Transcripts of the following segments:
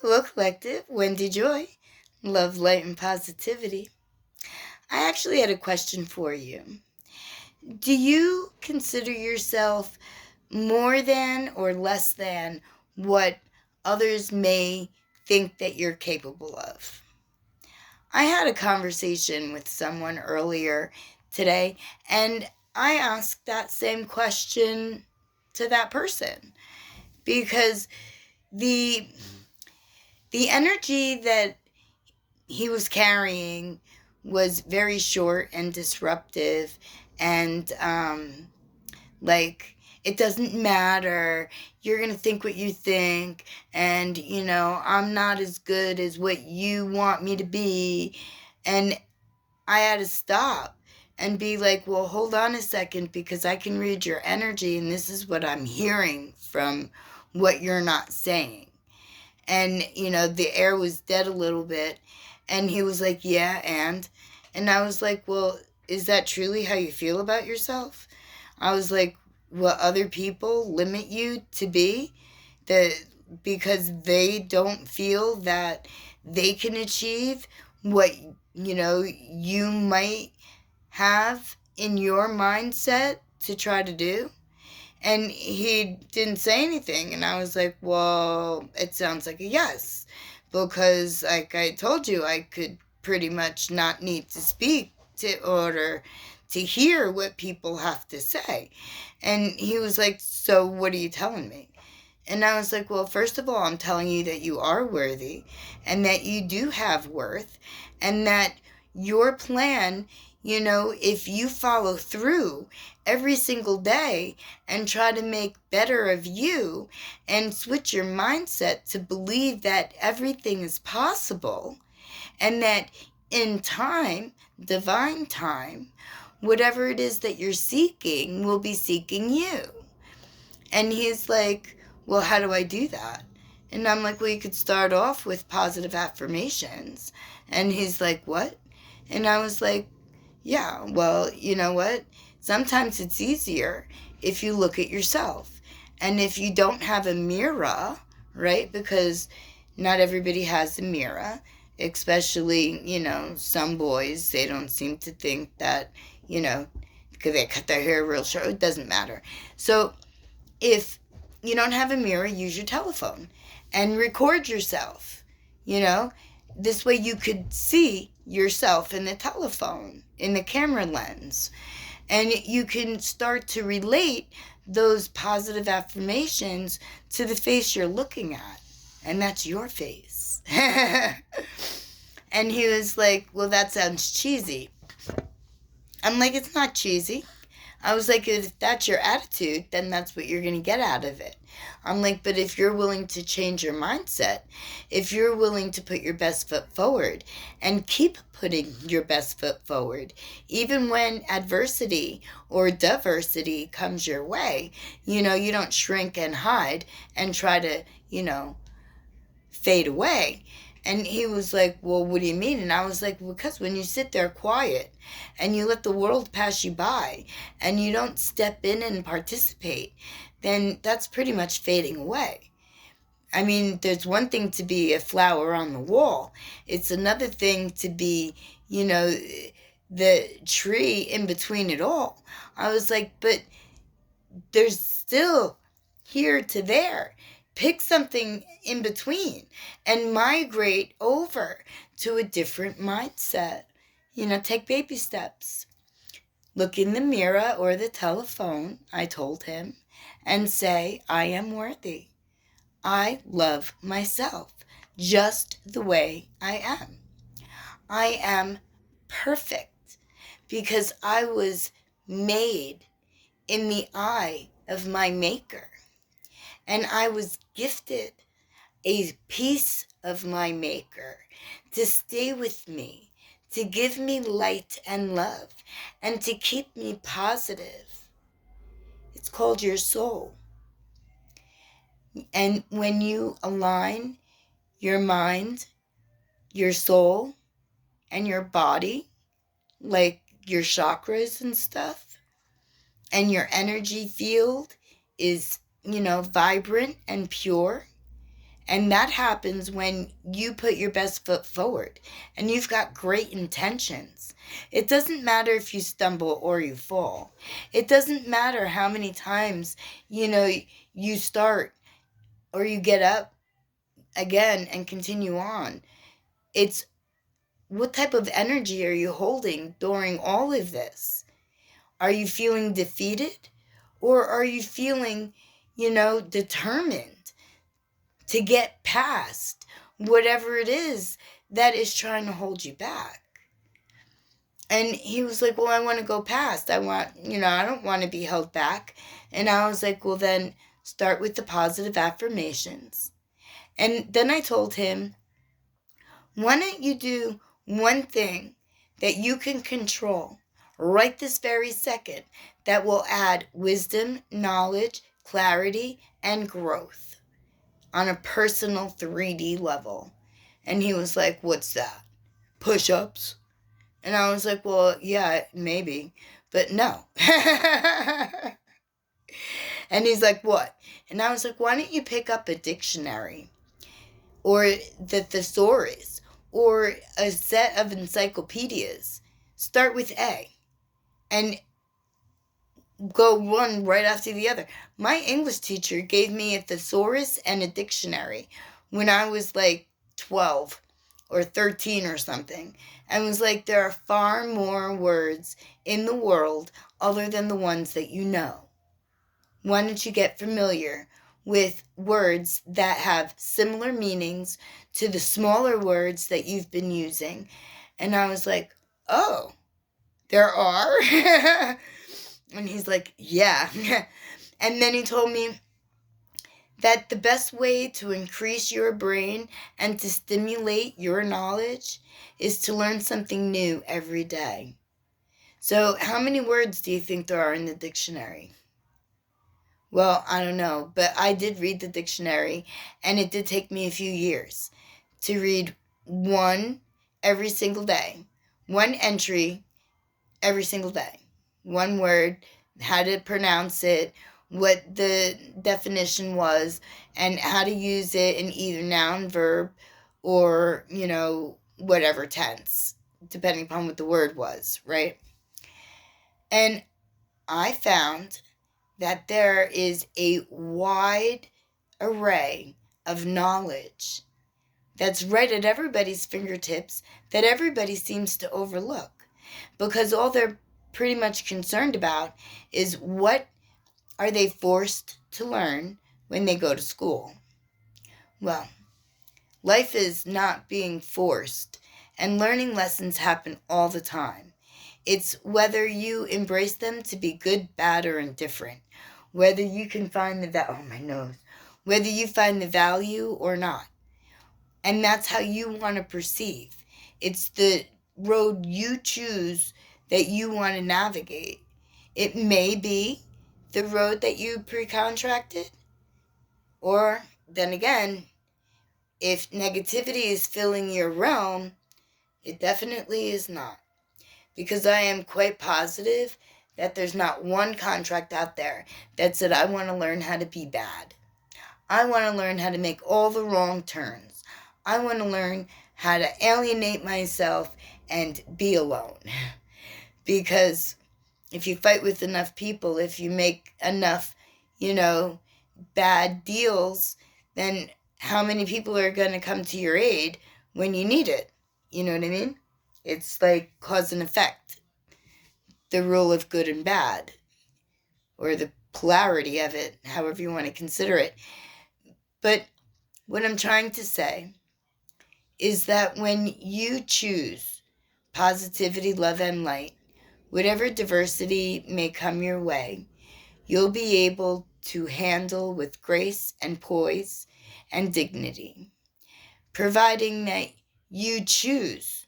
Hello, Collective. Wendy Joy. Love, light, and positivity. I actually had a question for you. Do you consider yourself more than or less than what others may think that you're capable of? I had a conversation with someone earlier today, and I asked that same question to that person because the energy that he was carrying was very short and disruptive, and like, it doesn't matter, you're gonna think what you think, and I'm not as good as what you want me to be. And I had to stop and be like, well, hold on a second, because I can read your energy, and this is what I'm hearing from what you're not saying. And the air was dead a little bit, and he was like, yeah. And I was like, well, is that truly how you feel about yourself? I was like, what other people limit you to be, that because they don't feel that they can achieve what you might have in your mindset to try to do? And he didn't say anything. And I was like, well, it sounds like a yes. Because, like I told you, I could pretty much not need to speak to order to hear what people have to say. And he was like, so what are you telling me? And I was like, well, first of all, I'm telling you that you are worthy, and that you do have worth, and that your plan, if you follow through every single day and try to make better of you and switch your mindset to believe that everything is possible, and that in time, divine time, whatever it is that you're seeking will be seeking you. And he's like, well, how do I do that? And I'm like, well, you could start off with positive affirmations. And he's like, what? And I was like, yeah, well, you know what? Sometimes it's easier if you look at yourself. And if you don't have a mirror, right? Because not everybody has a mirror, especially, some boys, they don't seem to think that, because they cut their hair real short, it doesn't matter. So if you don't have a mirror, use your telephone and record yourself. This way you could see yourself in the telephone, in the camera lens. And you can start to relate those positive affirmations to the face you're looking at. And that's your face. And he was like, well, that sounds cheesy. I'm like, it's not cheesy. I was like, if that's your attitude, then that's what you're going to get out of it. I'm like, but if you're willing to change your mindset, if you're willing to put your best foot forward and keep putting your best foot forward, even when adversity or diversity comes your way, you don't shrink and hide and try to, fade away. And he was like, well, what do you mean? And I was like, because when you sit there quiet and you let the world pass you by and you don't step in and participate, then that's pretty much fading away. I mean, there's one thing to be a flower on the wall. It's another thing to be, the tree in between it all. I was like, but there's still here to there. Pick something in between and migrate over to a different mindset. Take baby steps. Look in the mirror or the telephone, I told him, and say, I am worthy. I love myself just the way I am. I am perfect because I was made in the eye of my maker. And I was gifted a piece of my maker to stay with me, to give me light and love, and to keep me positive. It's called your soul. And when you align your mind, your soul, and your body, like your chakras and stuff, and your energy field is, vibrant and pure, And that happens when you put your best foot forward and you've got great intentions. It doesn't matter if you stumble or you fall. It doesn't matter how many times, you start or you get up again and continue on. It's what type of energy are you holding during all of this? Are you feeling defeated? Or are you feeling, determined to get past whatever it is that is trying to hold you back? And he was like, well, I want to go past. I don't want to be held back. And I was like, well, then start with the positive affirmations. And then I told him, why don't you do one thing that you can control right this very second that will add wisdom, knowledge, clarity, and growth on a personal 3D level? And he was like, what's that? Push-ups? And I was like, well, yeah, maybe, but no. And he's like, what? And I was like, why don't you pick up a dictionary or the thesaurus or a set of encyclopedias? Start with A and go one right after the other. My English teacher gave me a thesaurus and a dictionary when I was like 12 or 13 or something, and was like, there are far more words in the world other than the ones that you know. Why don't you get familiar with words that have similar meanings to the smaller words that you've been using? And I was like, oh, there are? And he's like, yeah. And then he told me that the best way to increase your brain and to stimulate your knowledge is to learn something new every day. So how many words do you think there are in the dictionary? Well, I don't know, but I did read the dictionary, and it did take me a few years to read one every single day, one entry every single day, one word, how to pronounce it, what the definition was, and how to use it in either noun, verb, or, whatever tense, depending upon what the word was, right? And I found that there is a wide array of knowledge that's right at everybody's fingertips that everybody seems to overlook, because all they're pretty much concerned about is what are they forced to learn when they go to school. Well, life is not being forced, and learning lessons happen all the time. It's whether you embrace them to be good, bad, or indifferent. Whether you can find whether you find the value or not. And that's how you want to perceive. It's the road you choose that you want to navigate. It may be the road that you pre-contracted, or then again, if negativity is filling your realm, it definitely is not. Because I am quite positive that there's not one contract out there that said, I want to learn how to be bad. I want to learn how to make all the wrong turns. I want to learn how to alienate myself and be alone. Because if you fight with enough people, if you make enough, bad deals, then how many people are going to come to your aid when you need it? You know what I mean? It's like cause and effect. The rule of good and bad, or the polarity of it, however you want to consider it. But what I'm trying to say is that when you choose positivity, love, and light, whatever diversity may come your way, you'll be able to handle with grace and poise and dignity, providing that you choose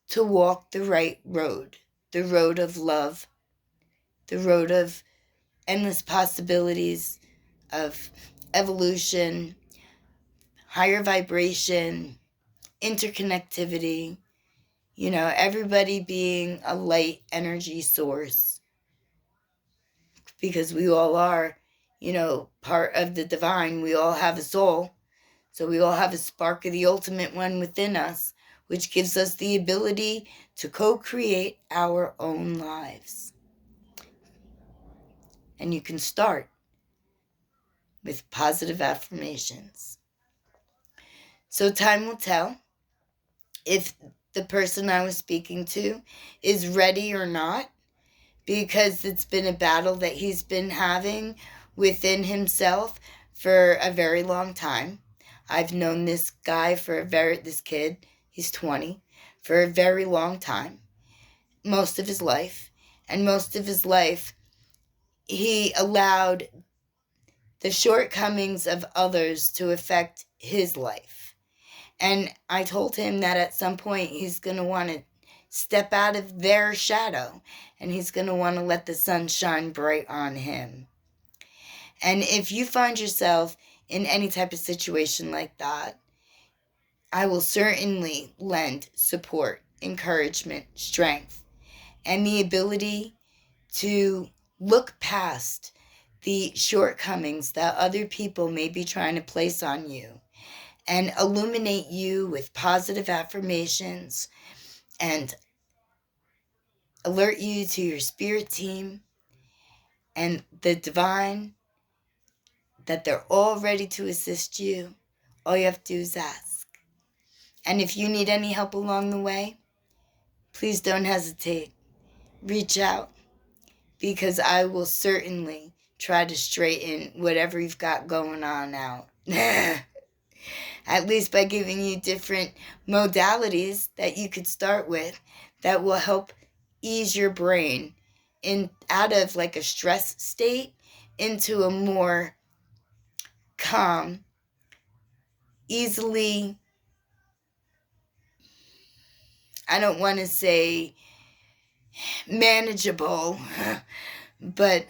to walk the right road, the road of love, the road of endless possibilities, of evolution, higher vibration, interconnectivity, everybody being a light energy source, because we all are, part of the divine. We all have a soul. So we all have a spark of the ultimate one within us, which gives us the ability to co-create our own lives. And you can start with positive affirmations. So time will tell if the person I was speaking to is ready or not, because it's been a battle that he's been having within himself for a very long time. I've known this guy this kid, he's 20, for a very long time, most of his life. And most of his life, he allowed the shortcomings of others to affect his life. And I told him that at some point he's going to want to step out of their shadow, and he's going to want to let the sun shine bright on him. And if you find yourself in any type of situation like that, I will certainly lend support, encouragement, strength, and the ability to look past the shortcomings that other people may be trying to place on you and illuminate you with positive affirmations and alert you to your spirit team and the divine, that they're all ready to assist you. All you have to do is ask. And if you need any help along the way, please don't hesitate. Reach out, because I will certainly try to straighten whatever you've got going on out. At least by giving you different modalities that you could start with that will help ease your brain out of like a stress state into a more calm, easily, I don't want to say manageable, but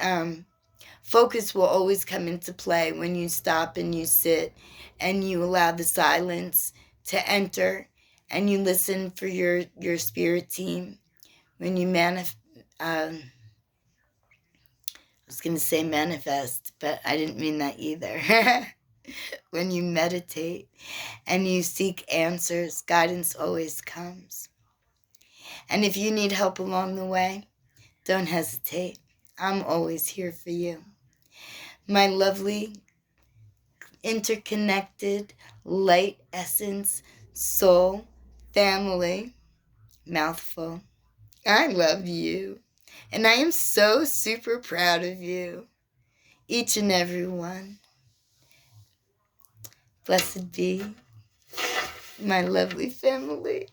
focus will always come into play when you stop and you sit and you allow the silence to enter and you listen for your spirit team. When you I was going to say manifest, but I didn't mean that either. When you meditate and you seek answers, guidance always comes. And if you need help along the way, don't hesitate. I'm always here for you. My lovely, interconnected, light essence, soul, family, mouthful, I love you. And I am so super proud of you. Each and every one. Blessed be my lovely family.